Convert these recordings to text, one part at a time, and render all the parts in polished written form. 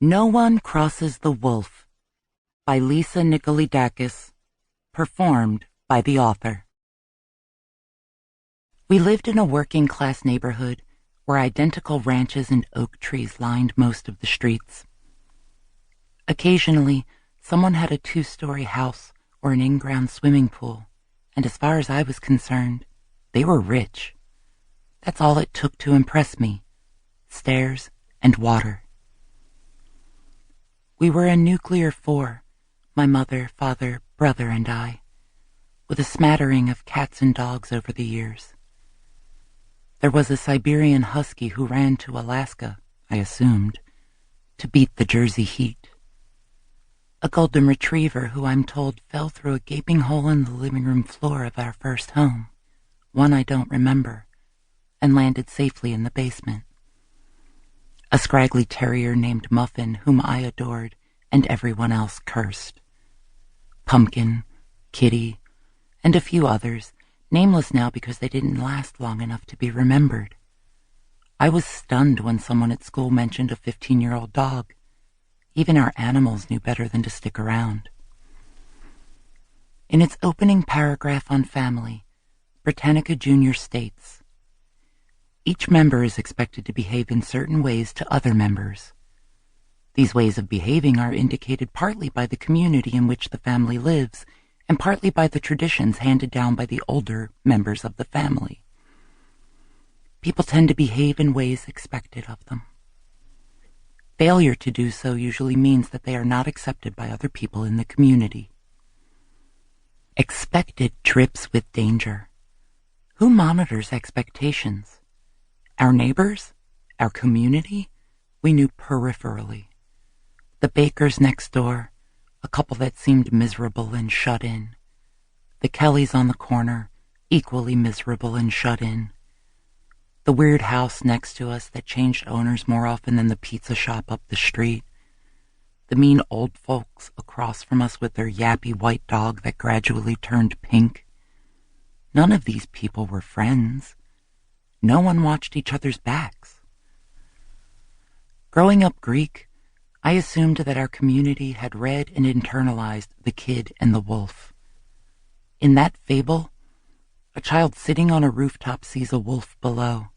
No One Crosses the Wolf by Lisa Nikolidakis, performed by the author. We lived in a working-class neighborhood where identical ranches and oak trees lined most of the streets. Occasionally, someone had a 2-story house or an in-ground swimming pool, and as far as I was concerned, they were rich. That's all it took to impress me: stairs and water. We were a nuclear 4, my mother, father, brother, and I, with a smattering of cats and dogs over the years. There was a Siberian husky who ran to Alaska, I assumed, to beat the Jersey heat. A golden retriever who, I'm told, fell through a gaping hole in the living room floor of our first home, one I don't remember, and landed safely in the basement. A scraggly terrier named Muffin, whom I adored and everyone else cursed. Pumpkin, Kitty, and a few others, nameless now because they didn't last long enough to be remembered. I was stunned when someone at school mentioned a 15-year-old dog. Even our animals knew better than to stick around. In its opening paragraph on family, Britannica Jr. states, "Each member is expected to behave in certain ways to other members. These ways of behaving are indicated partly by the community in which the family lives and partly by the traditions handed down by the older members of the family. People tend to behave in ways expected of them. Failure to do so usually means that they are not accepted by other people in the community." Expected drips with danger. Who monitors expectations? Our neighbors? Our community? We knew peripherally. The bakers next door, a couple that seemed miserable and shut in. The Kellys on the corner, equally miserable and shut in. The weird house next to us that changed owners more often than the pizza shop up the street. The mean old folks across from us with their yappy white dog that gradually turned pink. None of these people were friends. No one watched each other's backs. Growing up Greek, I assumed that our community had read and internalized The Kid and the Wolf. In that fable, a child sitting on a rooftop sees a wolf below.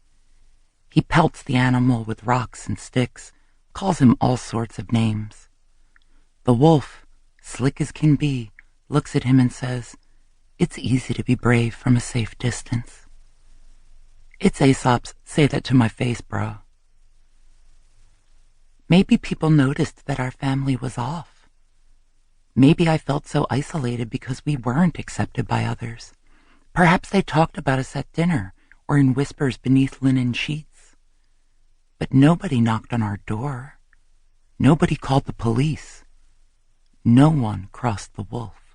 He pelts the animal with rocks and sticks, calls him all sorts of names. The wolf, slick as can be, looks at him and says, "It's easy to be brave from a safe distance." It's Aesop's "say that to my face, bro." Maybe people noticed that our family was off. Maybe I felt so isolated because we weren't accepted by others. Perhaps they talked about us at dinner or in whispers beneath linen sheets. But nobody knocked on our door. Nobody called the police. No one crossed the wolf.